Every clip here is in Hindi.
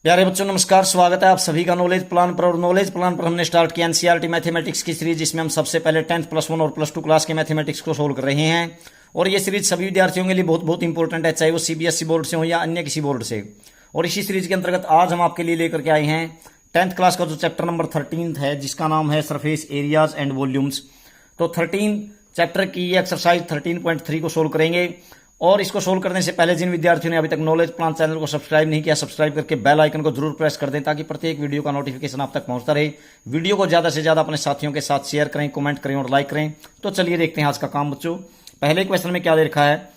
प्यारे बच्चों नमस्कार, स्वागत है आप सभी का नॉलेज प्लान पर। और नॉलेज प्लान पर हमने स्टार्ट किया एनसीईआरटी मैथमेटिक्स की सीरीज, जिसमें हम सबसे पहले 10th +1 और +2 क्लास के मैथमेटिक्स को सोल्व कर रहे हैं। और ये सीरीज सभी विद्यार्थियों के लिए बहुत बहुत इंपॉर्टेंट है, चाहे वो सीबीएसई बोर्ड से हो या अन्य किसी बोर्ड से। और इसी सीरीज के अंतर्गत आज हम आपके लिए लेकर के आए हैं 10th क्लास का जो चैप्टर नंबर 13 है, जिसका नाम है सरफेस एरियाज एंड वॉल्यूम्स। तो 13 चैप्टर की ये एक्सरसाइज 13.3 को सोल्व करेंगे। और इसको सोल्व करने से पहले जिन विद्यार्थियों ने अभी तक नॉलेज प्लान चैनल को सब्सक्राइब नहीं किया, सब्सक्राइब करके बेल आइकन को जरूर प्रेस कर दें, ताकि प्रत्येक वीडियो का नोटिफिकेशन आप तक पहुंचता रहे। वीडियो को ज्यादा से ज्यादा अपने साथियों के साथ शेयर करें, कमेंट करें और लाइक करें। तो चलिए देखते हैं आज का काम बच्चों। पहले क्वेश्चन में क्या दे रखा है,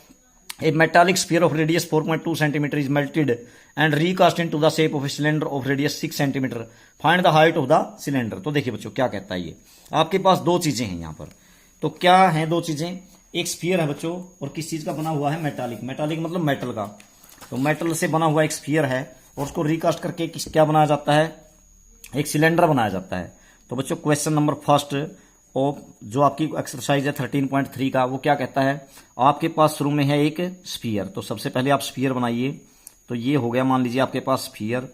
a metallic sphere of radius 4.2 centimetre is melted and recast into the shape of a cylinder of radius 6 centimetre, find the height of the cylinder. तो देखिए बच्चों क्या कहता है ये, आपके पास दो चीजें हैं यहाँ पर। तो क्या है दो चीजें, एक स्फीयर है बच्चों, और किस चीज का बना हुआ है, मेटालिक। मेटालिक मतलब मेटल का। तो मेटल से बना हुआ एक स्फीयर है, और उसको रिकास्ट करके क्या बनाया जाता है, एक सिलेंडर बनाया जाता है। तो बच्चों क्वेश्चन नंबर फर्स्ट और जो आपकी एक्सरसाइज है 13.3 का, वो क्या कहता है, आपके पास शुरू में है एक स्फीयर। तो सबसे पहले आप स्फीयर बनाइए। तो ये हो गया, मान लीजिए आपके पास स्फीयर,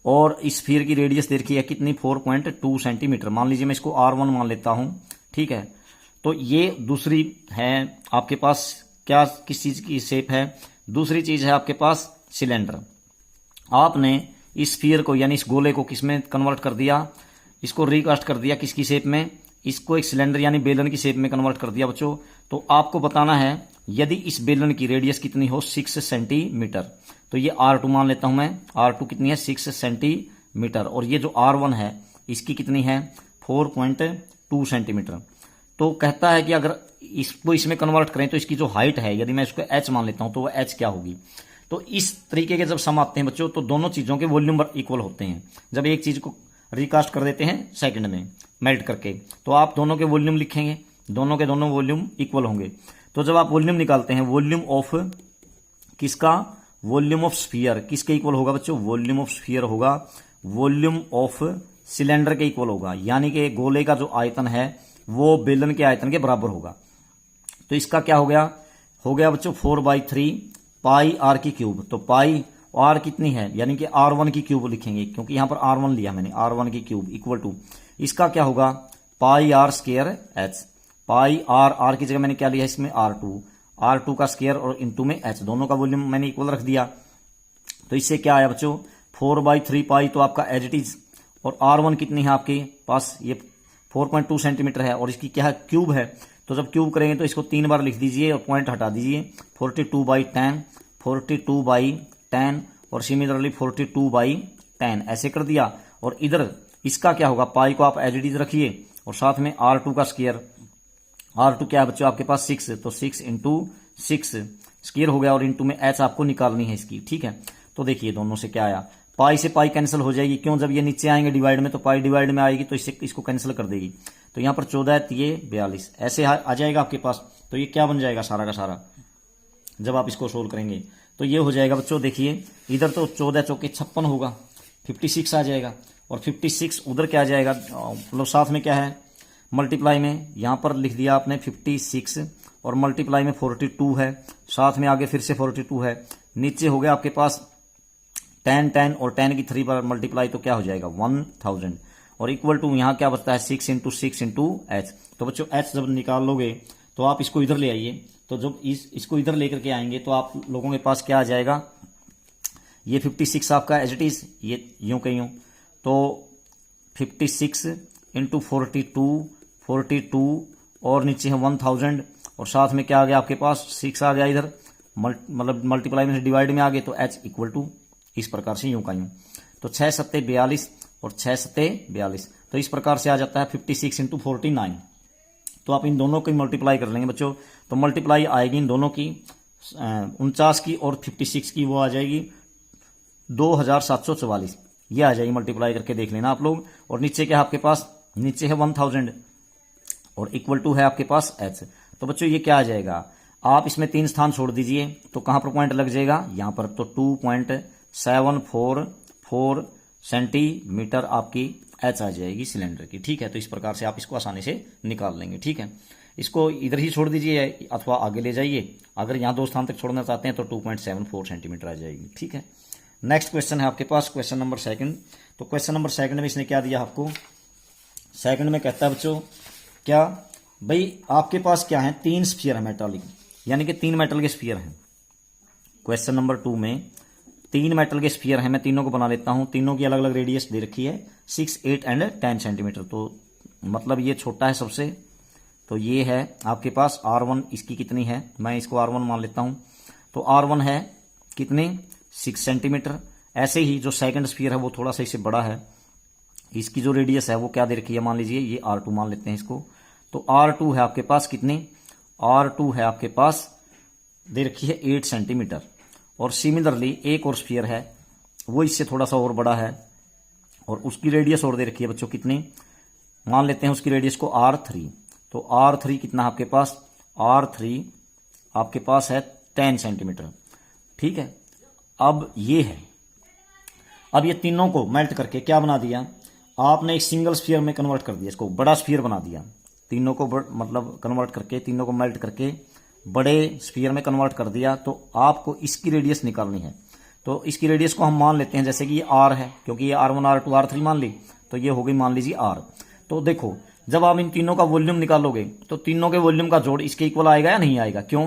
और इस स्फीयर की रेडियस दे रखी है कितनी, 4.2 सेंटीमीटर। मान लीजिए मैं इसको R1 मान लेता हूं, ठीक है। तो ये दूसरी है आपके पास, क्या किस चीज की शेप है, दूसरी चीज है आपके पास सिलेंडर। आपने इस स्फीयर को यानी इस गोले को किस में कन्वर्ट कर दिया, इसको रिकास्ट कर दिया किसकी शेप में, इसको एक सिलेंडर यानी बेलन की शेप में कन्वर्ट कर दिया बच्चों। तो आपको बताना है यदि इस बेलन की रेडियस कितनी हो, 6 सेंटीमीटर। तो ये R2 मान लेता हूं मैं, R2 कितनी है, 6 सेंटीमीटर। और ये जो R1 है इसकी कितनी है, 4.2 सेंटीमीटर। तो कहता है कि अगर इसको इसमें कन्वर्ट करें तो इसकी जो हाइट है, यदि मैं इसको h मान लेता हूं तो वो h क्या होगी। तो इस तरीके के जब सम आते हैं बच्चों, तो दोनों चीजों के वॉल्यूम इक्वल होते हैं। जब एक चीज को रिकास्ट कर देते हैं सेकंड में मेल्ट करके, तो आप दोनों के वॉल्यूम लिखेंगे, दोनों के दोनों वॉल्यूम इक्वल होंगे। तो जब आप वॉल्यूम निकालते हैं, वॉल्यूम ऑफ किसका, वॉल्यूम ऑफ स्फीयर किसके इक्वल होगा बच्चों, वॉल्यूम ऑफ स्फीयर होगा वॉल्यूम ऑफ सिलेंडर के इक्वल होगा। यानी कि गोले का जो आयतन है वो बेलन के आयतन के बराबर होगा। तो इसका क्या हो गया बच्चों 4/3 पाई आर की क्यूब। तो पाई आर कितनी है, यानी कि R1 की क्यूब लिखेंगे, क्योंकि यहां पर R1 लिया मैंने, R1 की क्यूब इक्वल टू इसका क्या होगा, pi R square h। Pi R की जगह मैंने क्या लिया इसमें, R2 का स्क्वायर और इंटू में h, दोनों का वॉल्यूम मैंने इक्वल रख दिया। तो इससे क्या आया बच्चों 4/3 पाई, तो आपका एज इट इज। और R1 कितनी है आपके पास, ये 4.2 सेंटीमीटर है, और इसकी क्या है, क्यूब है। तो जब क्यूब करेंगे तो इसको 3 बार लिख दीजिए और पॉइंट हटा दीजिए, 42/10, 42/10 और सिमिलरली 42/10 ऐसे कर दिया। और इधर इसका क्या होगा, पाई को आप एज इट इज रखिए, और साथ में R2 का स्क्वायर। R2 क्या है बच्चों आपके पास 6, तो 6 इंटू 6 स्क्वायर हो गया, और इंटू में h आपको निकालनी है इसकी, ठीक है। तो देखिए दोनों से क्या आया, पाई से पाई कैंसिल हो जाएगी, क्यों, जब ये नीचे आएंगे डिवाइड में तो पाई डिवाइड में आएगी, तो इससे इसको कैंसिल कर देगी। तो यहां पर 14 है, ये 42 ऐसे आ जाएगा आपके पास। तो ये क्या बन जाएगा सारा का सारा, जब आप इसको सोल्व करेंगे तो ये हो जाएगा बच्चों, देखिए इधर तो 14 चौके 56 होगा, 56 आ जाएगा। और 56 उधर क्या आ जाएगा, मतलब साथ में क्या है, मल्टीप्लाई में यहां पर लिख दिया आपने 56, और मल्टीप्लाई में 42 है, साथ में आगे फिर से 42 है, नीचे हो गया आपके पास 10 और 10 की 3 बार मल्टीप्लाई, तो क्या हो जाएगा 1000। और इक्वल टू यहाँ क्या बचता है 6 इंटू 6 इंटू h। तो बच्चों h जब निकाल लोगे तो आप इसको इधर ले आइए। तो जब इसको इधर लेकर के आएंगे तो आप लोगों के पास क्या आ जाएगा, ये 56 आपका एज इट इज, ये यूं के यूं। तो 56 इंटू 42 और नीचे है 1000, और साथ में क्या आ गया आपके पास 6 आ गया इधर, मतलब मल्टीप्लाई में से डिवाइड में आ गए, तो h इक्वल टू इस प्रकार से यूं का यूं। तो 6 सत्ते 42 और 6 सत्ते 42, तो इस प्रकार से आ जाता है 56 इंटू 49। तो आप इन दोनों की मल्टीप्लाई कर लेंगे बच्चों, तो मल्टीप्लाई आएगी इन दोनों की 49 की और 56 की, वो आ जाएगी 2744, ये आ जाएगी, मल्टीप्लाई करके देख लेना आप लोग। और नीचे क्या है आपके पास, नीचे है 1000 और इक्वल टू है आपके पास h। तो बच्चों ये क्या आ जाएगा, आप इसमें 3 स्थान छोड़ दीजिए, तो कहां पर पॉइंट लग जाएगा, यहां पर। तो 2.744 सेंटीमीटर आपकी h आ जाएगी सिलेंडर की, ठीक है। तो इस प्रकार से आप इसको आसानी से निकाल लेंगे, ठीक है। इसको इधर ही छोड़ दीजिए अथवा आगे ले जाइए, अगर यहाँ 2 स्थान तक छोड़ना चाहते हैं तो 2.74 सेंटीमीटर आ जाएगी, ठीक है। नेक्स्ट क्वेश्चन है आपके पास क्वेश्चन नंबर सेकंड। तो क्वेश्चन नंबर सेकंड में इसने क्या दिया आपको, सेकंड में कहता है बच्चों क्या, भाई आपके पास क्या है, 3 स्फीयर है मेटालिक, यानी कि 3 मेटल के स्फीयर हैं। क्वेश्चन नंबर 2 में 3 मेटल के स्फीयर हैं, मैं तीनों को बना लेता हूं। तीनों की अलग अलग रेडियस दे रखी है 6, 8 एंड 10 सेंटीमीटर। तो मतलब ये छोटा है सबसे, तो ये है आपके पास R1, इसकी कितनी है, मैं इसको R1 मान लेता हूं। तो R1 है कितने, 6 सेंटीमीटर। ऐसे ही जो सेकंड स्फीयर है वो थोड़ा सा इससे बड़ा है, इसकी जो रेडियस है वो क्या दे रखी है, मान लीजिए ये R2 मान लेते हैं इसको। तो R2 है आपके पास कितने, R2 है आपके पास दे रखी है 8 सेंटीमीटर। और सिमिलरली एक और स्फीयर है वो इससे थोड़ा सा और बड़ा है और उसकी रेडियस और दे रखी है बच्चों कितनी, मान लेते हैं उसकी रेडियस को R3। तो R3 कितना है आपके पास, R3 आपके पास है 10 सेंटीमीटर। ठीक है, अब ये है, अब ये तीनों को मेल्ट करके क्या बना दिया आपने, एक सिंगल स्फीयर में कन्वर्ट कर दिया, इसको बड़ा स्फीयर बना दिया। तीनों को मतलब कन्वर्ट करके, तीनों को मेल्ट करके बड़े स्फीयर में कन्वर्ट कर दिया। तो आपको इसकी रेडियस निकालनी है। तो इसकी रेडियस को हम मान लेते हैं जैसे कि ये R है, क्योंकि ये R1, R2, R3 मान ली, तो ये हो गई मान लीजिए R। तो देखो जब आप इन तीनों का वॉल्यूम निकालोगे तो तीनों के वॉल्यूम का जोड़ इसके इक्वल आएगा या नहीं आएगा, क्यों,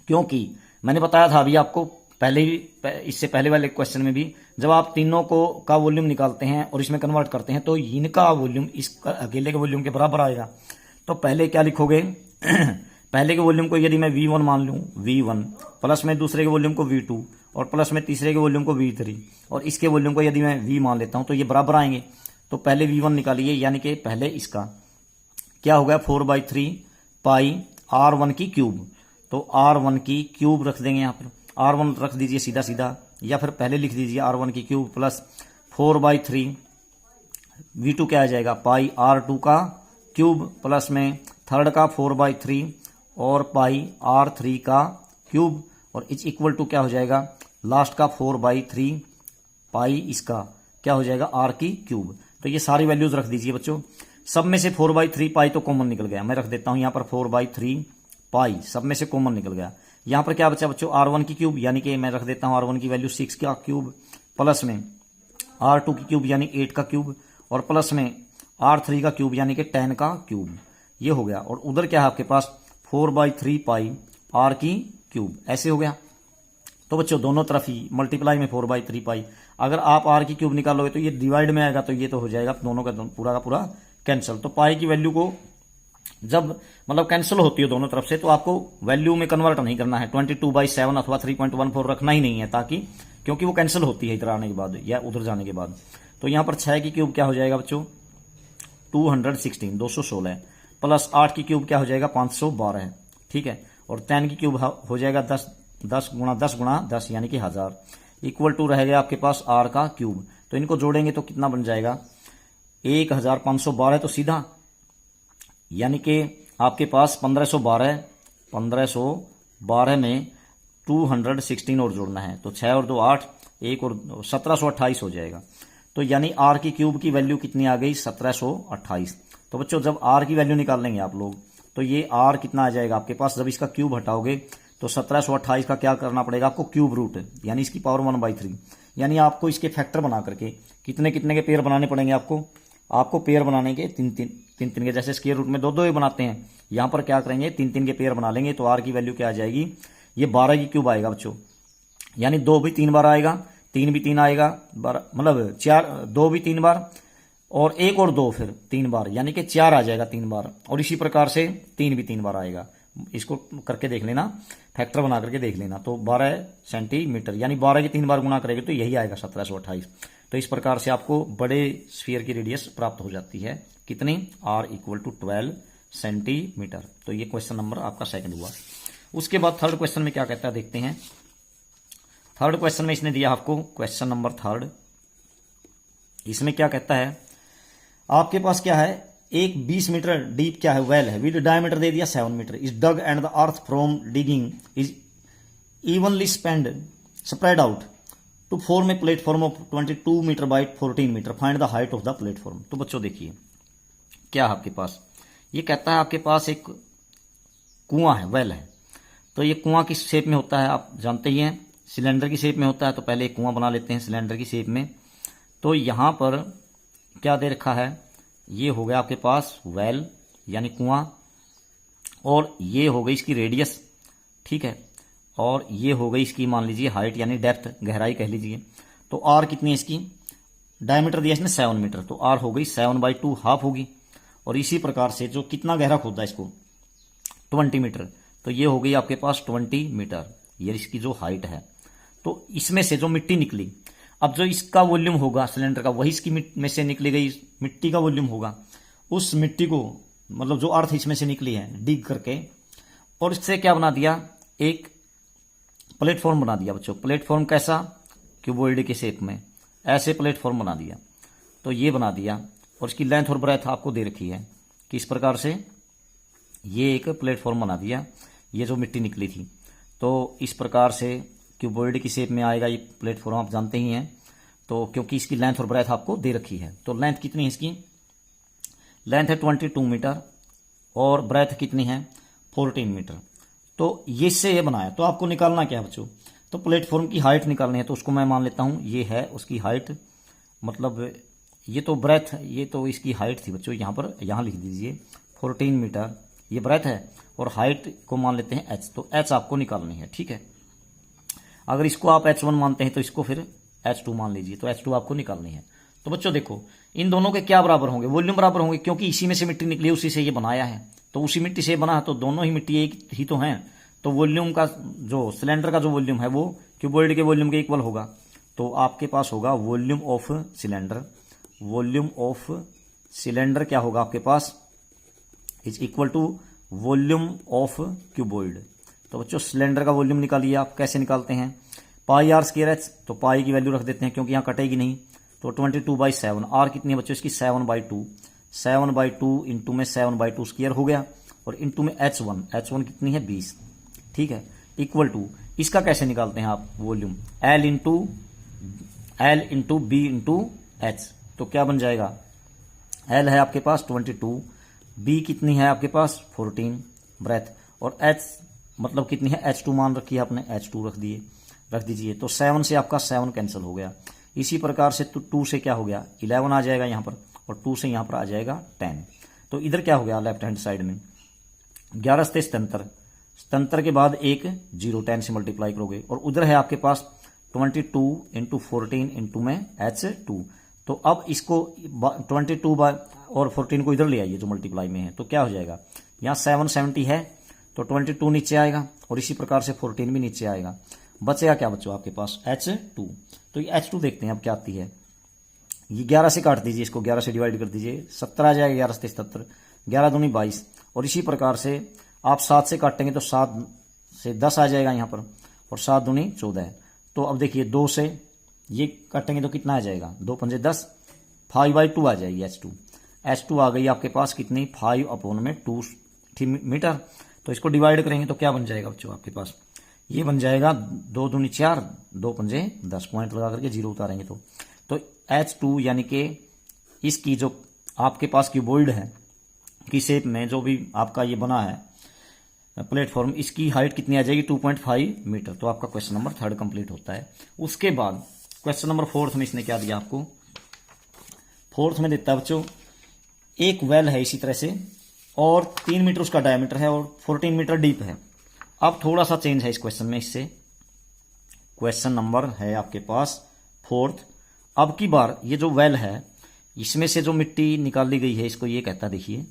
क्योंकि मैंने बताया था अभी आपको पहले ही, इससे पहले वाले क्वेश्चन में भी, जब आप तीनों को का वॉल्यूम निकालते हैं और इसमें कन्वर्ट करते हैं तो इनका वॉल्यूम इस अकेले के वॉल्यूम के बराबर आएगा। तो पहले क्या लिखोगे पहले के वॉल्यूम को यदि मैं V1 मान लूं, V1 प्लस में दूसरे के वॉल्यूम को V2 और प्लस में तीसरे के वॉल्यूम को V3 और इसके वॉल्यूम को यदि मैं V मान लेता हूं तो ये बराबर आएंगे। तो पहले V1 निकालिए, यानी कि पहले इसका क्या हो गया 4/3 पाई R1 की क्यूब। तो R1 की क्यूब रख देंगे यहाँ पर, R1 रख दीजिए सीधा सीधा, या फिर पहले लिख दीजिए R1 की क्यूब प्लस 4/3 V2 क्या आ जाएगा पाई R2 का क्यूब प्लस में थर्ड का 4/3 और पाई R3 का क्यूब और इज इक्वल टू क्या हो जाएगा लास्ट का 4/3 पाई इसका क्या हो जाएगा R की क्यूब। तो ये सारी वैल्यूज रख दीजिए बच्चों। सब में से 4/3 पाई तो कॉमन निकल गया, मैं रख देता हूं यहां पर 4/3 पाई, सब में से कॉमन निकल गया। यहां पर क्या बचा बच्चों R1 की क्यूब, यानी कि मैं रख देता हूं R1 की वैल्यू 6 का क्यूब प्लस में R2 की क्यूब यानी 8 का क्यूब और प्लस में R3 का क्यूब यानी कि 10 का क्यूब। ये हो गया। और उधर क्या है आपके पास 4/3 पाई R की क्यूब, ऐसे हो गया। तो बच्चों दोनों तरफ ही मल्टीप्लाई में 4/3 पाई, अगर आप R की क्यूब निकालोगे तो ये डिवाइड में आएगा, तो ये तो हो जाएगा दोनों का पूरा कैंसिल। तो पाई की वैल्यू को जब मतलब कैंसिल होती है दोनों तरफ से, तो आपको वैल्यू में कन्वर्ट नहीं करना है, 22/7 अथवा 3.14 रखना ही नहीं है, ताकि क्योंकि वो कैंसिल होती है इधर आने के बाद या उधर जाने के बाद। तो यहां पर 6 की क्यूब क्या हो जाएगा बच्चों 216 प्लस 8 की क्यूब क्या हो जाएगा 512, ठीक है। और 10 की क्यूब हो जाएगा 10 गुणा 10 यानी कि 1000 इक्वल टू रहेगा आपके पास R का क्यूब। तो इनको जोड़ेंगे तो कितना बन जाएगा 1512, तो सीधा यानी कि आपके पास 1512 में 216 और जोड़ना है, तो 6 और 2 8, 1 और 1728 हो जाएगा। तो यानी R की क्यूब की वैल्यू कितनी आ गई 1728। तो बच्चों जब R की वैल्यू निकाल लेंगे आप लोग तो ये R कितना आ जाएगा आपके पास, जब इसका क्यूब हटाओगे तो 1728 का क्या करना पड़ेगा आपको क्यूब रूट, यानी इसकी पावर 1/3, यानी आपको इसके फैक्टर बना करके कितने के पेयर बनाने पड़ेंगे आपको पेयर बनाने के तीन के, जैसे स्क्वायर रूट में 2 बनाते हैं, यहां पर क्या करेंगे 3 के पेयर बना लेंगे। तो R की वैल्यू क्या आ जाएगी, ये 12 की क्यूब आएगा बच्चों, यानी 2 भी 3 बार आएगा, 3 भी 3 आएगा, मतलब 2 भी 3 बार और 1 और 2 फिर 3 बार, यानी कि 4 आ जाएगा 3 बार। और इसी प्रकार से 3 भी 3 बार आएगा। इसको करके देख लेना, फैक्टर बना करके देख लेना। तो 12 सेंटीमीटर यानी 12 की 3 बार गुणा करेंगे तो यही आएगा 1728। तो इस प्रकार से आपको बड़े स्फीयर की रेडियस प्राप्त हो जाती है, कितनी R इक्वल टू 12 सेंटीमीटर। तो ये क्वेश्चन नंबर आपका सेकंड हुआ। उसके बाद थर्ड क्वेश्चन में क्या कहता है देखते हैं। थर्ड क्वेश्चन में इसने दिया आपको क्वेश्चन नंबर थर्ड, इसमें क्या कहता है आपके पास क्या है एक 20 मीटर डीप क्या है वेल है, विद डायमीटर दे दिया 7 metre, is dug and the earth from digging is evenly spread out to form a platform of 22 metre by 14 metre, find the height of the platform. तो बच्चों देखिए क्या है आपके पास, ये कहता है आपके पास एक कुआं है, वेल है। तो ये कुआं किस शेप में होता है आप जानते ही हैं, सिलेंडर की शेप में होता है, तो पहले एक कुआं बना लेते हैं सिलेंडर की शेप में। तो यहाँ पर क्या दे रखा है, ये हो गया आपके पास वेल यानी कुआं, और ये हो गई इसकी रेडियस, ठीक है, और ये हो गई इसकी मान लीजिए हाइट यानी डेप्थ, गहराई कह लीजिए। तो आर कितनी है इसकी, डायमीटर दिया इसने 7 मीटर, तो आर हो गई 7/2 हाफ होगी। और इसी प्रकार से जो कितना गहरा खोदा इसको 20 मीटर, तो ये हो गई आपके पास 20 मीटर, ये इसकी जो हाइट है। तो इसमें से जो मिट्टी निकली, अब जो इसका वॉल्यूम होगा सिलेंडर का, वही इसकी में से निकली गई मिट्टी का वॉल्यूम होगा। उस मिट्टी को मतलब जो अर्थ इसमें से निकली है डिग करके, और इससे क्या बना दिया, एक प्लेटफॉर्म बना दिया बच्चों। प्लेटफॉर्म कैसा, क्यूबॉइड के शेप में, ऐसे प्लेटफॉर्म बना दिया। तो ये बना दिया, और इसकी लेंथ और ब्रेथ आपको दे रखी है कि इस प्रकार से ये एक प्लेटफॉर्म बना दिया। ये जो मिट्टी निकली थी, तो इस प्रकार से क्यूबॉइड की शेप में आएगा ये प्लेटफॉर्म, आप जानते ही हैं। तो क्योंकि इसकी लेंथ और ब्रेथ आपको दे रखी है, तो लेंथ कितनी है इसकी, लेंथ है 22 मीटर और ब्रेथ कितनी है 14 मीटर। तो ये से ये बनाया। तो आपको निकालना क्या है बच्चों, तो प्लेटफॉर्म की हाइट निकालनी है। तो उसको मैं मान लेता हूं ये है उसकी हाइट, मतलब ये तो ब्रेथ, ये तो इसकी हाइट थी बच्चों, यहाँ पर यहाँ लिख दीजिए 14 मीटर ये ब्रेथ है, और हाइट को मान लेते हैं h। तो h आपको निकालनी है, ठीक है। अगर इसको आप h1 मानते हैं तो इसको फिर h2 मान लीजिए, तो h2 आपको निकालनी है। तो बच्चों देखो इन दोनों के क्या बराबर होंगे, वॉल्यूम बराबर होंगे, क्योंकि इसी में से मिट्टी निकली है, उसी से ये बनाया है। तो उसी मिट्टी से बना है, तो दोनों ही मिट्टी एक ही तो हैं। तो वॉल्यूम का जो सिलेंडर का जो वॉल्यूम है वो क्यूबॉइड के वॉल्यूम के इक्वल होगा। तो आपके पास होगा volume of cylinder, volume of cylinder क्या होगा आपके पास, is equal to volume of cuboid. तो बच्चों सिलेंडर का वॉल्यूम निकालिए आप, कैसे निकालते हैं, पाई आर स्क्वायर एच, तो पाई की वैल्यू रख देते हैं क्योंकि यहाँ कटेगी नहीं। तो 22/7, आर कितनी है बच्चों इसकी 7/2, 7/2 इंटू में 7/2 स्क्वायर हो गया, और इंटू में h1 कितनी है 20, ठीक है, इक्वल टू इसका कैसे निकालते हैं आप volume, L into B into H. तो क्या बन जाएगा, L है आपके पास 22, B कितनी है आपके पास 14 ब्रेथ, और H मतलब कितनी है H2 मान रखी है आपने, H2 रख दीजिए। तो 7 से आपका 7 कैंसिल हो गया। इसी प्रकार से तो 2 से क्या हो गया 11 आ जाएगा यहाँ पर, और 2 से यहाँ पर आ जाएगा 10। तो इधर क्या हो गया लेफ्ट हैंड साइड में 11 से 77 के बाद एक 0 10 से मल्टीप्लाई करोगे, और उधर है आपके पास 22 इंटू 14 इंटू में h2। तो अब इसको 22 और 14 को इधर ले आइए जो मल्टीप्लाई में है, तो क्या हो जाएगा, यहाँ 770 है तो 22 नीचे आएगा, और इसी प्रकार से 14 भी नीचे आएगा। बचेगा क्या बच्चों आपके पास h2। तो ये h2 देखते हैं अब क्या आती है, ये 11 से काट दीजिए, इसको 11 से डिवाइड कर दीजिए, 70 आ जाएगा, 11 से 77, 11 दूनी 22, और इसी प्रकार से आप 7 से काटेंगे तो 7 से 10 आ जाएगा यहाँ पर, और 7 दूनी 14 है। तो अब देखिए 2 से ये काटेंगे तो कितना आ जाएगा, 2 पंजे 10, 5/2 आ जाएगी h2 आ गई आपके पास कितनी 5/2 मीटर। तो इसको डिवाइड करेंगे तो क्या बन जाएगा बच्चों आपके पास, ये बन जाएगा 2 दूनी 4, 2 पंजे 10, पॉइंट लगा करके 0 उतारेंगे तो h2 यानी कि इसकी जो आपके पास क्यूबॉइड है की शेप में जो भी आपका ये बना है प्लेटफॉर्म, इसकी हाइट कितनी आ जाएगी 2.5 मीटर। तो आपका क्वेश्चन नंबर 3 कंप्लीट होता है। उसके बाद क्वेश्चन नंबर 4 में इसने क्या दिया आपको, 4 में देता है बच्चों एक वेल है इसी तरह से, और 3 मीटर उसका डायमीटर है, और 14 मीटर डीप है। अब थोड़ा सा चेंज है इस क्वेश्चन में, इससे क्वेश्चन नंबर है आपके पास 4। अब की बार ये जो वेल है इसमें से जो मिट्टी निकाली गई है इसको ये कहता है, देखिए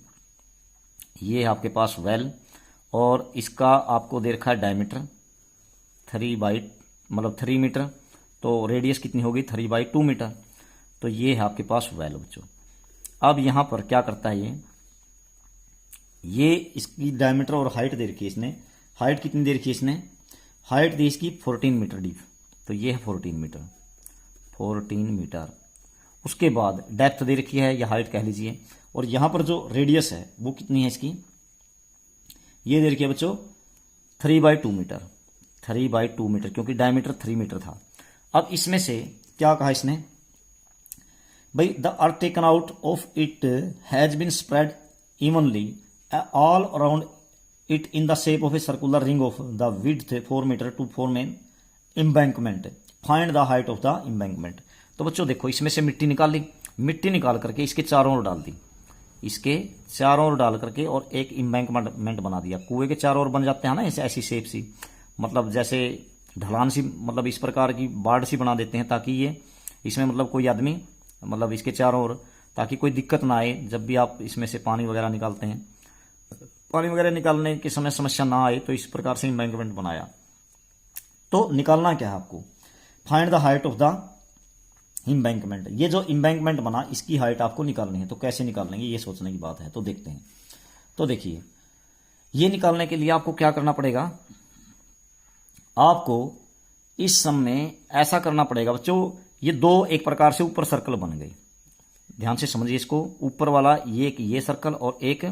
ये है आपके पास वेल, और इसका आपको दे रखा है डायमीटर 3 मीटर, तो रेडियस कितनी होगी 3/2 मीटर। तो ये है आपके पास वेल बच्चों। अब यहां पर क्या करता है ये इसकी डायमीटर और हाइट दे रखी है इसने, हाइट कितनी दे रखी है इसने, हाइट दी इसकी 14 मीटर डीप, तो ये है 14 मीटर। उसके बाद डेप्थ दे रखी है या हाइट कह लीजिए, और यहां पर जो रेडियस है वो कितनी है इसकी, ये दे रखी है बच्चों 3/2 मीटर, क्योंकि डायमीटर 3 मीटर था। अब इसमें से क्या कहा इसने भाई, the earth taken out of it has been spread evenly all around it in the shape of a circular ring of the width 4 metre to 4 main embankment, find the height of the embankment. तो बच्चों देखो, इसमें से मिट्टी निकाल ली, मिट्टी निकाल करके इसके चारों ओर डाल दी, इसके चारों ओर डाल करके और एक इम्बैंकमेंट बना दिया। कुएं के चारों ओर बन जाते हैं ना ऐसे, ऐसी शेप सी, मतलब जैसे ढलान सी, मतलब इस प्रकार की बाढ़ सी बना देते हैं, ताकि ये इसमें मतलब कोई आदमी मतलब इसके चारों ओर, ताकि कोई दिक्कत ना आए जब भी आप इसमें से पानी वगैरह निकालते हैं, पानी वगैरह निकालने के समय समस्या ना आए, तो इस प्रकार से इम्बैंकमेंट बनाया। तो निकालना क्या है आपको, find the height of the embankment. ये जो इम्बैंकमेंट बना इसकी हाइट आपको निकालनी है। तो कैसे निकालेंगे ये सोचने की बात है। तो देखते हैं। तो देखिए, ये निकालने के लिए आपको क्या करना पड़ेगा, आपको इस सम में ऐसा करना पड़ेगा बच्चों, ये दो एक प्रकार से ऊपर सर्कल बन गए, ध्यान से समझिए इसको। ऊपर वाला ये सर्कल और एक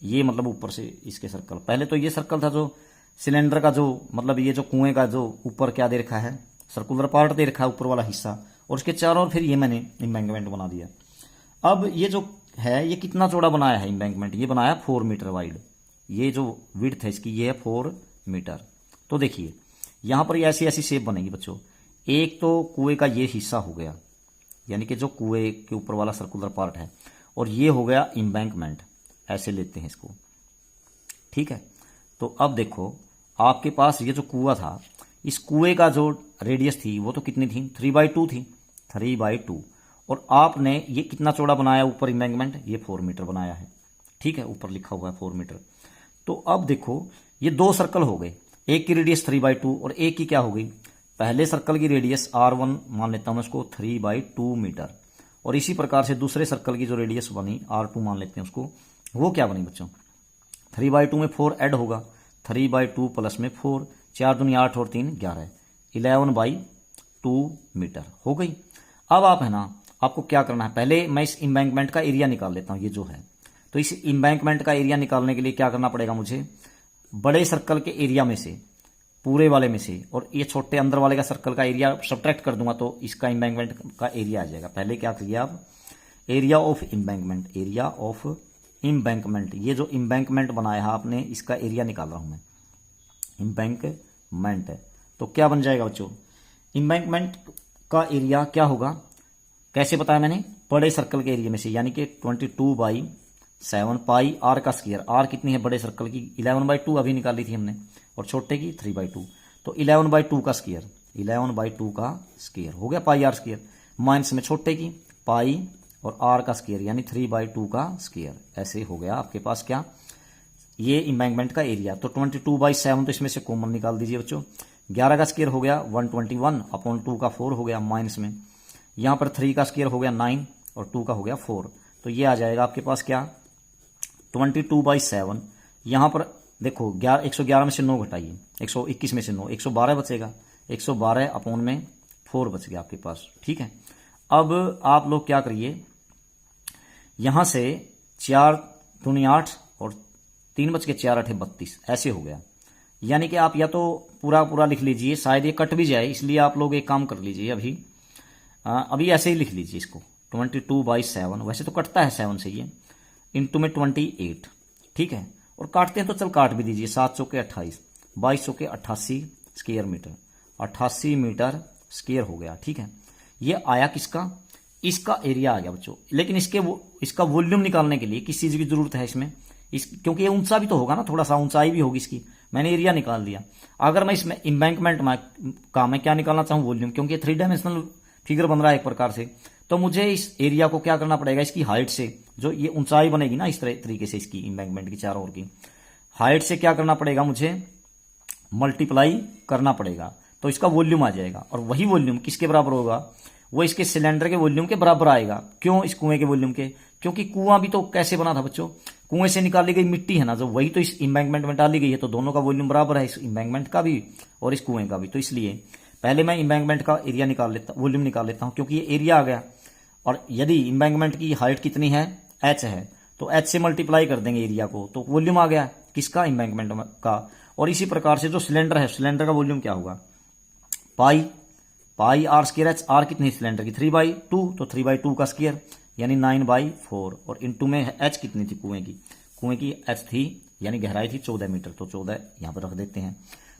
ये मतलब ऊपर से इसके सर्कल। पहले तो ये सर्कल था जो सिलेंडर का, जो मतलब ये जो कुएं का जो ऊपर क्या दे रखा है, सर्कुलर पार्ट दे रखा है ऊपर वाला हिस्सा, और उसके चारों ओर फिर ये मैंने इम्बैंकमेंट बना दिया। अब ये जो है ये कितना चौड़ा बनाया है इम्बैंकमेंट, ये बनाया 4 मीटर वाइड। ये जो विड्थ है इसकी ये है 4 मीटर। तो देखिए यहां पर ऐसी ऐसी शेप बनेगी बच्चों। एक तो कुएं का ये हिस्सा हो गया, यानी कि जो कुएं के ऊपर वाला सर्कुलर पार्ट है, और ये हो गया इम्बैंकमेंट, ऐसे लेते हैं इसको, ठीक है। तो अब देखो, आपके पास ये जो कुआं था, इस कुएं का जो रेडियस थी वो तो कितनी थी, 3/2 थी, 3/2। और आपने ये कितना चौड़ा बनाया ऊपर इम्बैंकमेंट, ये 4 मीटर बनाया है, ठीक है, ऊपर लिखा हुआ है 4 मीटर। तो अब देखो, ये दो सर्कल हो गए, एक की रेडियस 3/2 और एक की क्या हो गई, पहले सर्कल की रेडियस R1 मान लेता हूं मैं उसको 3/2 मीटर, और इसी प्रकार से दूसरे सर्कल की जो रेडियस बनी R2 मान लेते हैं उसको, वो क्या बनी बच्चों, 3/2 में 4 ऐड होगा, 3/2 प्लस में 4, 4 दूनी 8 और 3 11, 11/2 मीटर हो गई। अब आप है ना, आपको क्या करना है, पहले मैं इस इम्बैंकमेंट का एरिया निकाल लेता हूं, ये जो है। तो इस इम्बैंकमेंट का एरिया निकालने के लिए क्या करना पड़ेगा मुझे, बड़े सर्कल के एरिया में से, पूरे वाले में से, और ये छोटे अंदर वाले का सर्कल का एरिया सब्ट्रैक्ट कर दूंगा, तो इसका इम्बैंकमेंट का एरिया आ जाएगा। पहले क्या किया आप, area of embankment, area of embankment, ये जो इम्बैंकमेंट बनाया है आपने, इसका एरिया निकाल रहा हूं मैं, इम्बैंकमेंट। तो क्या बन जाएगा बच्चों, इम्बैंकमेंट का एरिया क्या होगा, कैसे बताया मैंने, बड़े सर्कल के एरिया में से, यानी कि 22/7 पाई आर का स्क्वायर। आर कितनी है बड़े सर्कल की, 11/2 अभी निकाली थी हमने, और छोटे की 3/2। तो 11/2 का स्क्वायर, 11/2 का स्क्वायर हो गया पाई आर स्क्वायर, माइनस में छोटे की पाई और आर का स्क्वायर, यानी 3/2 का स्क्वायर। ऐसे हो गया आपके पास क्या, ये इम्बैंकमेंट का एरिया। तो 22/7 तो इसमें से कॉमन निकाल दीजिए बच्चों, 11 का स्क्वायर हो गया 121/2 का 4 हो गया, माइनस में यहां पर 3 का स्क्वायर हो गया 9 और 2 का हो गया 4। तो ये आ जाएगा आपके पास क्या, 22/7। यहां पर देखो 111 में से 9 घटाइए, 121 में से 9, 112 बचेगा, 112/4 बच गया आपके पास, ठीक है। अब आप लोग क्या करिए, यहां से 4 दूनी 8 और 3 बच के 4 8 32, ऐसे हो गया। यानी कि आप या तो पूरा पूरा लिख लीजिए, शायद ये कट भी जाए, इसलिए आप लोग एक काम कर लीजिए, अभी ऐसे ही लिख लीजिए इसको, 22/7, वैसे तो कटता है 7 से ये, इंटू में 28, ठीक है। और काटते हैं तो चल काट भी दीजिए, 7 चौके 28, 22 चौके 88 स्क्वायर मीटर, 88 मीटर स्क्वायर हो गया, ठीक है। ये आया किसका, इसका एरिया आ गया बच्चों। लेकिन इसका वॉल्यूम निकालने के लिए किस चीज की जरूरत है इसमें, क्योंकि ये ऊंचा भी तो होगा ना, थोड़ा सा ऊंचाई भी होगी इसकी। मैंने एरिया निकाल दिया। अगर मैं इसमें इम्बैंकमेंट का मैं क्या निकालना चाहूँ, वॉल्यूम, क्योंकि 3 डायमेंशनल फिगर बन रहा है एक प्रकार से, तो मुझे इस एरिया को क्या करना पड़ेगा, इसकी हाइट से, जो ये ऊंचाई बनेगी ना इस तरीके से, इसकी इम्बैंकमेंट की चारों ओर की हाइट से क्या करना पड़ेगा, मुझे मल्टीप्लाई करना पड़ेगा, तो इसका वॉल्यूम आ जाएगा। और वही वॉल्यूम किसके बराबर होगा, वो इसके सिलेंडर के वॉल्यूम के बराबर आएगा। क्यों, इस कुएं के वॉल्यूम के, क्योंकि कुआं भी तो कैसे बना था बच्चों, कुएं से निकाली गई मिट्टी है ना, जो वही तो इस इम्बैंकमेंट में डाली गई है, तो दोनों का वॉल्यूम बराबर है, इस इम्बैंकमेंट का भी और इस कुएं का भी। तो इसलिए पहले मैं इम्बैंकमेंट का एरिया निकाल लेता, वॉल्यूम निकाल लेता हूं, क्योंकि ये एरिया आ गया। और यदि इम्बैंकमेंट की हाइट कितनी है, h है, तो h से मल्टीप्लाई कर देंगे एरिया को, तो वॉल्यूम आ गया किसका, इम्बैंकमेंट का। और इसी प्रकार से जो सिलेंडर है, सिलेंडर का वॉल्यूम क्या होगा, pi R square H, are कितनी सिलेंडर की 3/2, तो 3/2 का स्क्वायर यानी 9/4, और इंटू में एच कितनी थी कुएं की एच थी, यानी गहराई थी 14 मीटर, तो 14 यहां पर रख देते हैं।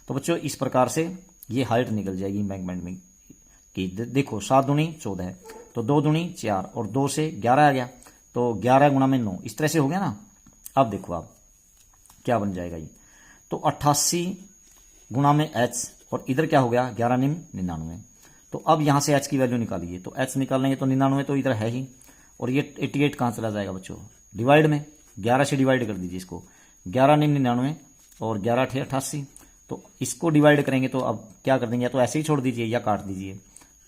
तो बच्चों इस प्रकार से ये हाइट निकल जाएगी एम्बैंकमेंट में कि देखो 7 दूनी 14 है, तो 2 दूनी 4 और 2 से 11 आ गया, तो 11 गुणा में 9 इस तरह से हो गया ना। अब देखो आप क्या बन जाएगा ये, तो 88 गुणा में h और इधर क्या हो गया 11 निम 99। तो अब यहाँ से h की वैल्यू निकालिए, तो h निकालेंगे तो 99 तो इधर है ही, और ये 88 कहाँ चला जाएगा बच्चों, डिवाइड में 11 से डिवाइड कर दीजिए इसको, 11 निम 99 और 11 अठे 88, तो इसको डिवाइड करेंगे तो अब क्या कर देंगे, या तो ऐसे ही छोड़ दीजिए या काट दीजिए।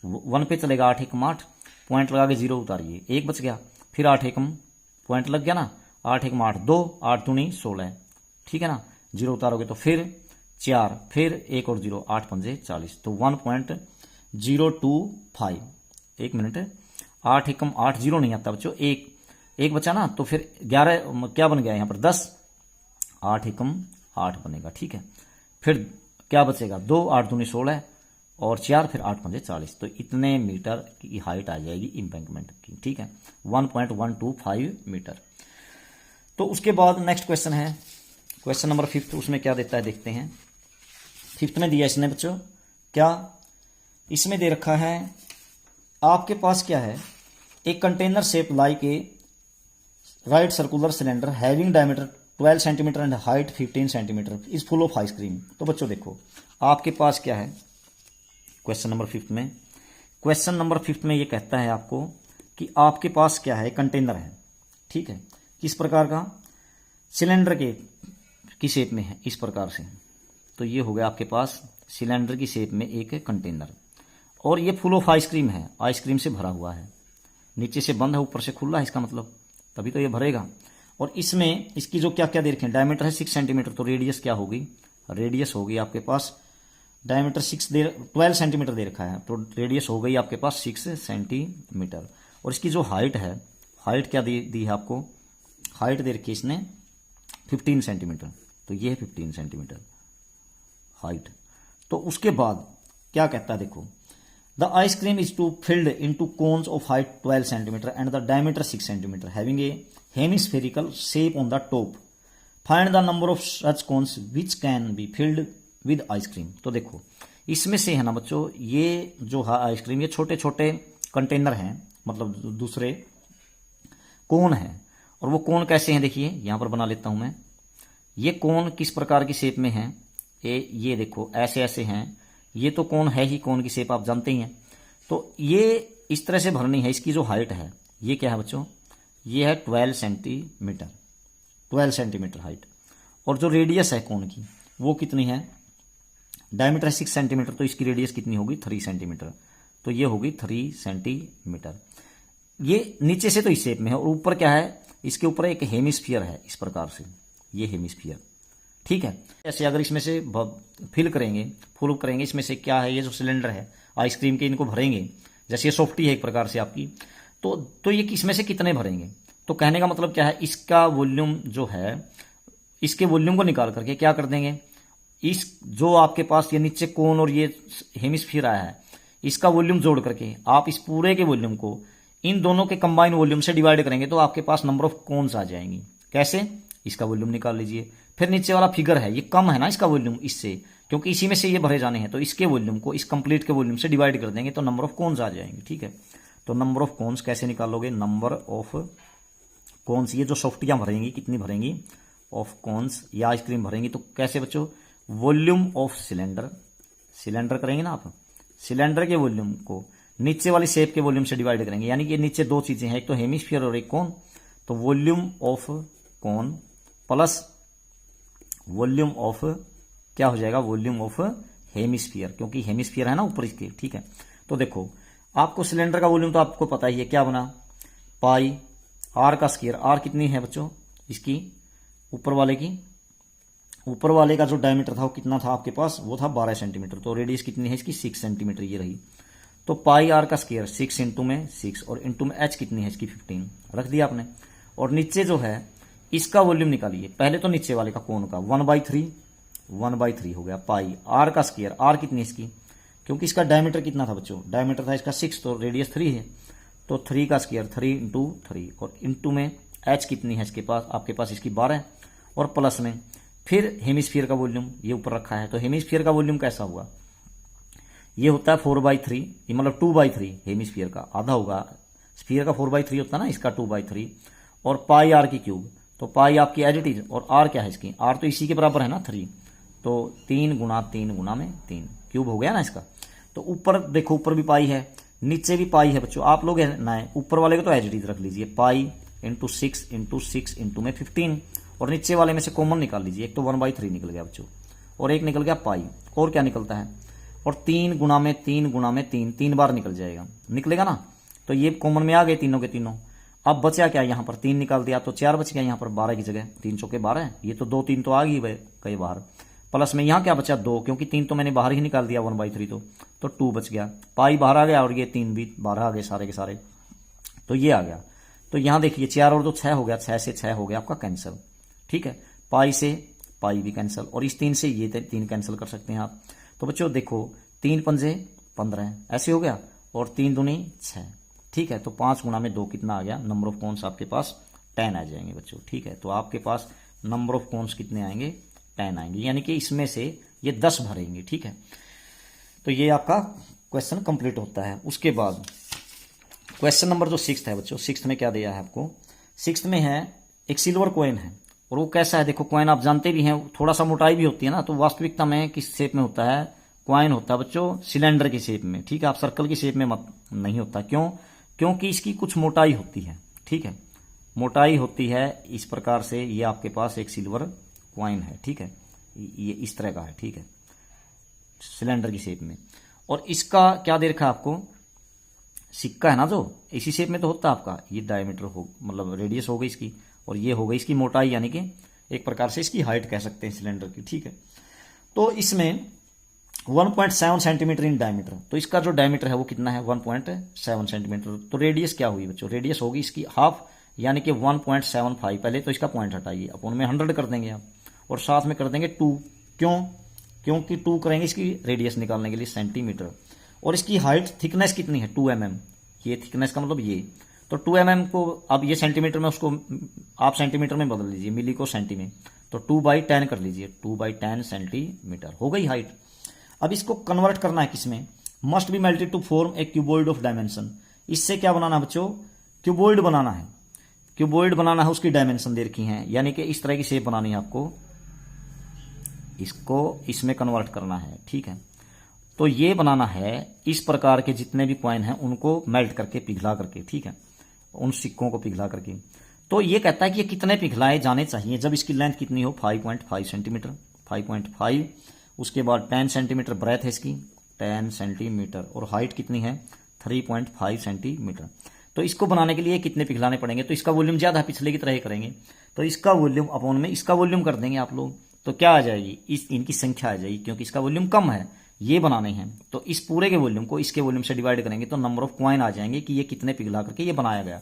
1 पे चलेगा 8 एकम 8, पॉइंट लगा के 0 उतारिए, 1 बच गया, फिर 8 एकम पॉइंट लग गया ना, 8 एकम 8 2, 8 दूनी 16, ठीक है ना, 0 उतारोगे तो फिर 4, फिर 1 और 0, 8 पंजे 40, तो 1.025, 1 मिनट, 8 एकम 8 0 नहीं आता बच्चों, एक बचा ना, तो फिर 11 क्या बन गया यहाँ पर 10, 8 एकम 8 बनेगा, ठीक है। फिर क्या बचेगा 2, 8 दूनी 16 और 4, फिर 8 पंजे 40, तो इतने मीटर की हाइट आ जाएगी एम्बैंकमेंट की, ठीक है, 1.125 मीटर। तो उसके बाद नेक्स्ट क्वेश्चन है क्वेश्चन नंबर 5, उसमें क्या देता है देखते हैं। 5 में दिया इसने बच्चों क्या, इसमें दे रखा है आपके पास क्या है, एक container shape like a right circular cylinder having diameter 12 centimetre and height 15 centimetre is full of ice cream. तो बच्चों देखो आपके पास क्या है क्वेश्चन नंबर 5 में, क्वेश्चन नंबर 5 में ये कहता है आपको कि आपके पास क्या है, कंटेनर है, ठीक है, किस प्रकार का, सिलेंडर की शेप में है इस प्रकार से। तो ये हो गया आपके पास सिलेंडर की शेप में एक कंटेनर, और ये फुल ऑफ आइसक्रीम है, आइसक्रीम से भरा हुआ है, नीचे से बंद है ऊपर से खुला है, इसका मतलब तभी तो ये भरेगा। और इसमें इसकी जो क्या क्या दे रखे हैं, डायमीटर है 6 सेंटीमीटर, तो रेडियस क्या होगी, रेडियस होगी आपके पास, डायमीटर 12 सेंटीमीटर दे रखा है, तो रेडियस हो गई आपके पास 6 सेंटीमीटर। और इसकी जो हाइट है, हाइट क्या दी है आपको, हाइट दे रखी है इसने 15 सेंटीमीटर, तो ये है 15 सेंटीमीटर हाइट। तो उसके बाद क्या कहता है देखो, the ice cream is to filled into cones of height 12 centimetre and the diameter 6 centimetre having a hemispherical shape on the top, find the number of such cones which can be filled with ice cream. तो देखो इसमें से है ना बच्चों, ये जो है आइसक्रीम, ये छोटे छोटे कंटेनर हैं, मतलब दूसरे कोन है, और वो कोन कैसे हैं देखिए, यहां पर बना लेता हूं मैं। ये कोन किस प्रकार की शेप में है, ये देखो ऐसे ऐसे हैं, ये तो कोन है ही, कोन की शेप आप जानते ही हैं। तो ये इस तरह से भरनी है। इसकी जो हाइट है ये क्या है बच्चों, ये है 12 सेंटीमीटर, 12 सेंटीमीटर हाइट, और जो रेडियस है कोन की वो कितनी है, डायमीटर 6 सेंटीमीटर, तो इसकी रेडियस कितनी होगी 3 सेंटीमीटर, तो ये होगी 3 सेंटीमीटर। ये नीचे से तो इस शेप में है, और ऊपर क्या है, इसके ऊपर एक हेमिस्फीयर है इस प्रकार से, ये हेमिस्फीयर, ठीक है। ऐसे अगर इसमें से फिल करेंगे, फुल करेंगे, इसमें से क्या है, ये जो सिलेंडर है आइसक्रीम के, इनको भरेंगे, जैसे ये सॉफ्टी है एक प्रकार से आपकी, तो ये इसमें से कितने भरेंगे। तो कहने का मतलब क्या है, इसका वॉल्यूम जो है, इसके वॉल्यूम को निकाल करके क्या कर देंगे, इस जो आपके पास ये नीचे कोन और ये हेमिस्फीयर आया है, इसका वॉल्यूम जोड़ करके आप इस पूरे के वॉल्यूम को इन दोनों के कंबाइन वॉल्यूम से डिवाइड करेंगे, तो आपके पास नंबर ऑफ कोन्स आ जाएंगी। कैसे, इसका वॉल्यूम निकाल लीजिए, फिर नीचे वाला फिगर है ये कम है ना इसका वॉल्यूम इससे, क्योंकि इसी में से ये भरे जाने हैं, तो इसके वॉल्यूम को इस कंप्लीट के वॉल्यूम से डिवाइड कर देंगे, तो नंबर ऑफ कोन्स आ जाएंगे, ठीक है। तो नंबर ऑफ कोन्स कैसे निकालोगे, नंबर ऑफ कोन्स, ये जो सॉफ्टियां भरेंगी कितनी भरेंगी, ऑफ कोन्स, या आइसक्रीम भरेंगी, तो कैसे बच्चों, वॉल्यूम ऑफ सिलेंडर, सिलेंडर करेंगे ना आप, सिलेंडर के वॉल्यूम को नीचे वाली शेप के वॉल्यूम से डिवाइड करेंगे, यानी कि नीचे दो चीजें हैं, एक तो हेमिस्फीयर और एक कोन, तो volume of cone plus volume of क्या हो जाएगा, वॉल्यूम ऑफ हेमिस्फीयर, क्योंकि हेमिस्फीयर है ना ऊपर इसके, ठीक है। तो देखो आपको सिलेंडर का वॉल्यूम तो आपको पता ही है, क्या बना, पाई आर का स्क्वायर, आर कितनी है बच्चों इसकी, ऊपर वाले की, ऊपर वाले का जो डायमीटर था वो कितना था आपके पास, वो था 12 सेंटीमीटर, तो रेडियस कितनी है इसकी 6 सेंटीमीटर ये रही। तो पाई आर का स्क्वायर 6 इंटू में 6 और इंटू में एच कितनी है इसकी 15 रख दिया आपने। और नीचे जो है इसका वॉल्यूम निकालिए, पहले तो नीचे वाले का कोन का 1/3 हो गया, पाई आर का स्क्वायर, आर कितनी है इसकी, क्योंकि इसका डायमीटर कितना था बच्चों, डायमीटर था इसका 6, तो रेडियस 3 है, तो 3 का स्क्वायर 3 इंटू 3 और इंटू में एच कितनी है इसके पास, आपके पास इसकी 12 और प्लस में फिर हेमिस्फीयर का वॉल्यूम ये ऊपर रखा है, तो हेमिस्फीयर का वॉल्यूम कैसा हुआ, ये होता है 4/3, ये मतलब 2/3 हेमिस्फीयर का आधा होगा, स्फीयर का 4/3 होता है ना, इसका 2/3, और पाई आर की क्यूब, तो पाई आपकी एज इट इज, और आर क्या है इसकी, आर तो इसी के बराबर है ना 3, तो 3 गुना 3 गुना में 3 क्यूब हो गया ना इसका। तो ऊपर देखो, ऊपर भी पाई है, नीचे भी पाई है बच्चों, आप लोग ना ऊपर वाले को तो एज इट इज रख लीजिए, पाई इंटू 6 इंटू में 15, और नीचे वाले में से कॉमन निकाल लीजिए, एक तो 1/3 निकल गया बच्चों, और एक निकल गया पाई, और क्या निकलता है, और 3 गुना में 3 गुना में 3 3 बार निकल जाएगा, निकलेगा ना। तो ये कॉमन में आ गए तीनों के तीनों। अब बचा क्या, यहाँ पर 3 निकाल दिया तो 4 बच गया, यहाँ पर 12 की जगह 3 चौके 12, ये तो 2 3 तो आ गई कई बार, प्लस में यहाँ क्या बचा 2, क्योंकि 3 तो मैंने बाहर ही निकाल दिया 1/3, तो 2 बच गया, पाई बाहर आ गया, और ये 3 भी बाहर आ गए सारे के सारे, तो ये आ गया। तो यहाँ देखिए 4 और 2 6 हो गया, 6 से 6 हो गया आपका कैंसिल, ठीक है, पाई से पाई भी कैंसिल, और इस 3 से ये 3 कैंसिल कर सकते हैं आप। तो बच्चों देखो 3 पंजे 15 ऐसे हो गया, और 3 दूनी 6, ठीक है, तो 5 गुना में 2 कितना आ गया, नंबर ऑफ कॉन्स आपके पास 10 आ जाएंगे बच्चों, ठीक है। तो आपके पास नंबर ऑफ कॉन्स कितने आएंगे, 10 आएंगे, यानी कि इसमें से ये 10 भरेंगे, ठीक है। तो ये आपका क्वेश्चन कंप्लीट होता है। उसके बाद क्वेश्चन नंबर जो 6 है बच्चों, 6 में क्या दिया है आपको, 6 में है एक सिल्वर कॉइन है, और वो कैसा है, देखो कॉइन आप जानते भी हैं, थोड़ा सा मोटाई भी होती है ना, तो वास्तविकता में किस शेप में होता है, कॉइन होता है बच्चों सिलेंडर की शेप में, ठीक है, आप सर्कल की शेप में मत नहीं होता, क्यों, क्योंकि इसकी कुछ मोटाई होती है, ठीक है, मोटाई होती है इस प्रकार से। ये आपके पास एक सिल्वर कॉइन है, ठीक है, ये इस तरह का है, ठीक है, सिलेंडर की शेप में, और इसका क्या दे रखा है आपको, सिक्का है ना जो इसी शेप में तो होता है आपका, ये डायमीटर हो मतलब रेडियस हो गई इसकी, और ये हो गई इसकी मोटाई, यानी कि एक प्रकार से इसकी हाइट कह सकते हैं सिलेंडर की, ठीक है। तो इसमें 1.7 सेंटीमीटर इन डायमीटर, तो इसका जो डायमीटर है वो कितना है, 1.7 सेंटीमीटर। तो रेडियस क्या हुई बच्चों, रेडियस होगी इसकी हाफ, यानी कि 1.75, पहले तो इसका पॉइंट हटाइए, अपन में 100 कर देंगे आप, और साथ में कर देंगे 2, क्यों, क्योंकि 2 करेंगे इसकी रेडियस निकालने के लिए सेंटीमीटर, और इसकी हाइट थिकनेस कितनी है 2 mm, ये थिकनेस का मतलब ये, तो 2 mm को अब ये सेंटीमीटर में, उसको आप सेंटीमीटर में बदल लीजिए, मिली को सेंटी में, तो 2/10 कर लीजिए, 2/10 सेंटीमीटर हो गई हाइट। अब इसको कन्वर्ट करना है किसमें, must be melted to form a cuboid of dimension, इससे क्या बनाना है बच्चों, क्यूबॉइड बनाना है, क्यूबॉइड बनाना है, उसकी डायमेंशन दे रखी हैं, यानी कि इस तरह की शेप बनानी है आपको, इसको इसमें कन्वर्ट करना है, ठीक है। तो ये बनाना है, इस प्रकार के जितने भी कॉइन हैं उनको मेल्ट करके, पिघला करके, ठीक है, उन सिक्कों को पिघला करके। तो ये कहता है कि ये कितने पिघलाए जाने चाहिए, जब इसकी लेंथ कितनी हो 5.5 सेंटीमीटर, 5.5, उसके बाद 10 सेंटीमीटर ब्रेथ है इसकी, 10 सेंटीमीटर, और हाइट कितनी है 3.5 सेंटीमीटर। तो इसको बनाने के लिए कितने पिघलाने पड़ेंगे, तो इसका वॉल्यूम ज्यादा है, पिछले की तरह ही करेंगे, तो इसका वॉल्यूम अपॉन में इसका वॉल्यूम कर देंगे आप लोग, तो क्या आ जाएगी, इनकी संख्या आ जाएगी, क्योंकि इसका वॉल्यूम कम है, ये बनाने हैं, तो इस पूरे के वॉल्यूम को इसके वॉल्यूम से डिवाइड करेंगे, तो नंबर ऑफ कॉइन आ जाएंगे कि ये कितने पिघला करके ये बनाया गया।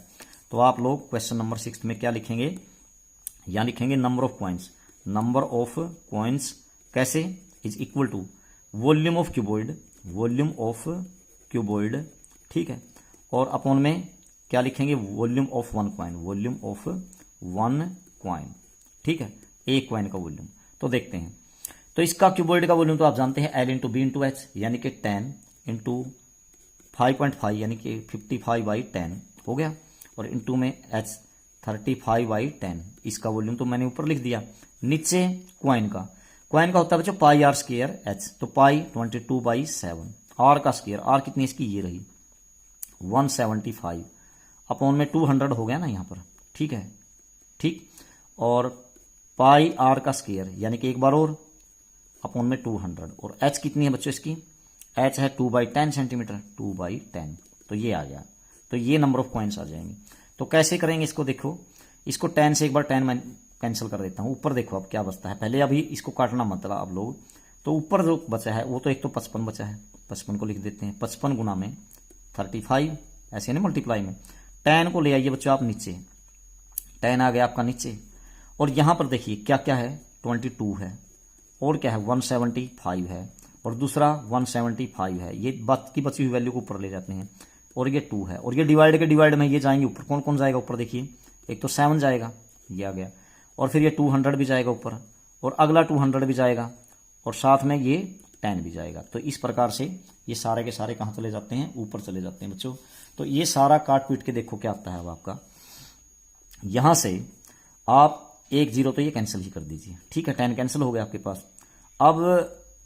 तो आप लोग क्वेश्चन नंबर 6 में क्या लिखेंगे, यहां लिखेंगे number of coins, number of coins कैसे, is equal to volume of cuboid, volume of cuboid, ठीक है, और अपॉन में क्या लिखेंगे, volume of 1 coin, volume of 1 coin, ठीक है, एक कॉइन का वॉल्यूम। तो देखते हैं, तो इसका क्यूबॉइड का वॉल्यूम तो आप जानते हैं L into B into H, यानी कि 10 इंटू 5.5 यानी कि 55/10 हो गया, और इंटू में H 35/10, इसका वॉल्यूम तो मैंने ऊपर लिख दिया। नीचे क्वाइन का होता है बच्चों पाई आर स्क्वायर एच, तो पाई 22/7, आर का स्क्वायर, आर कितनी इसकी ये रही 175, अपॉन में 200 हो गया ना यहाँ पर, ठीक है, ठीक, और पाई आर का स्क्वायर यानी कि एक बार और अपॉन में 200, और एच कितनी है बच्चों इसकी, एच है 2/10 सेंटीमीटर, 2/10, तो ये आ गया, तो ये नंबर ऑफ कॉइन्स आ जाएंगे। तो कैसे करेंगे इसको, देखो इसको 10 से एक बार 10 मैं कैंसिल कर देता हूँ, ऊपर देखो अब क्या बचता है, पहले अभी इसको काटना मतलब आप लोग, तो ऊपर जो बचा है वो तो एक तो 55 बचा है, 55 को लिख देते हैं, 55 गुना में 35, ऐसे नहीं मल्टीप्लाई में, 10 को ले आइए बच्चों आप नीचे, 10 आ गया आपका नीचे, और यहां पर देखिए क्या क्या है 22 है, और क्या है 175 है, और दूसरा 175 है, ये की बची हुई वैल्यू को ऊपर ले जाते हैं, और ये 2 है, और ये डिवाइड के डिवाइड में ये जाएंगे ऊपर, कौन कौन जाएगा ऊपर देखिए, एक तो 7 जाएगा, ये आ गया, और फिर ये 200 भी जाएगा ऊपर, और अगला 200 भी जाएगा, और साथ में ये 10 भी जाएगा। तो इस प्रकार से ये सारे के सारे कहाँ चले जाते हैं, ऊपर चले जाते हैं बच्चों। तो ये सारा काट पीट के देखो क्या आता है अब आपका, यहां से आप 1 0 तो ये कैंसिल ही कर दीजिए, ठीक है, 10 कैंसिल हो गया आपके पास। अब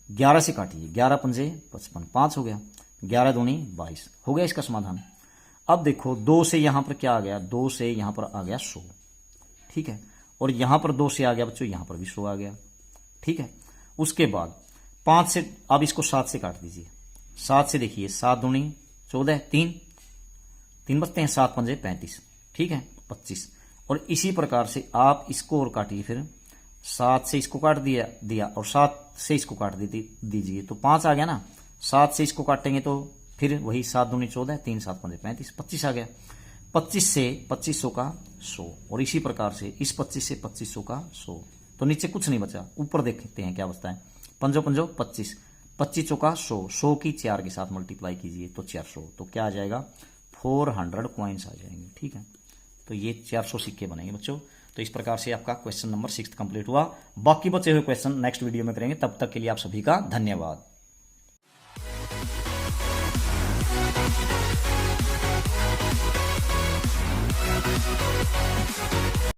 11 से काटिए, 11 पंजे 55, 5 हो गया, 11 दूनी 22 हो गया इसका समाधान। अब देखो 2 से यहां पर क्या आ गया, 2 से यहां पर आ गया 100, ठीक है, और यहां पर 2 से आ गया बच्चों, यहां पर भी 100 आ गया, ठीक है। उसके बाद 5 से, अब इसको 7 से काट दीजिए, 7 से देखिए 7 दूनी 14, 3 बचते हैं, 7 पंजे 35, ठीक है, 25। और इसी प्रकार से आप इसको और काटिए, फिर 7 से इसको काट दिया और 7 से इसको काट दीजिए, तो 5 आ गया ना। 7 से इसको काटेंगे तो फिर वही 7 दूनी 14, 3 7 पंजे 35, 25 आ गया। 25 से 2500 का 100, और इसी प्रकार से इस 25 से 2500 का 100, तो नीचे कुछ नहीं बचा, ऊपर देखते हैं क्या बचता है। 5 5 25, 25 का 100, 100 की 4 के साथ मल्टीप्लाई कीजिए तो 400, तो क्या आ जाएगा, 400 कॉइन्स आ जाएंगे, ठीक है। तो ये 400 सिक्के बनेंगे बच्चों। तो इस प्रकार से आपका क्वेश्चन नंबर 6 कंप्लीट हुआ। बाकी बचे हुए क्वेश्चन नेक्स्ट वीडियो में करेंगे, तब तक के लिए आप सभी का धन्यवाद।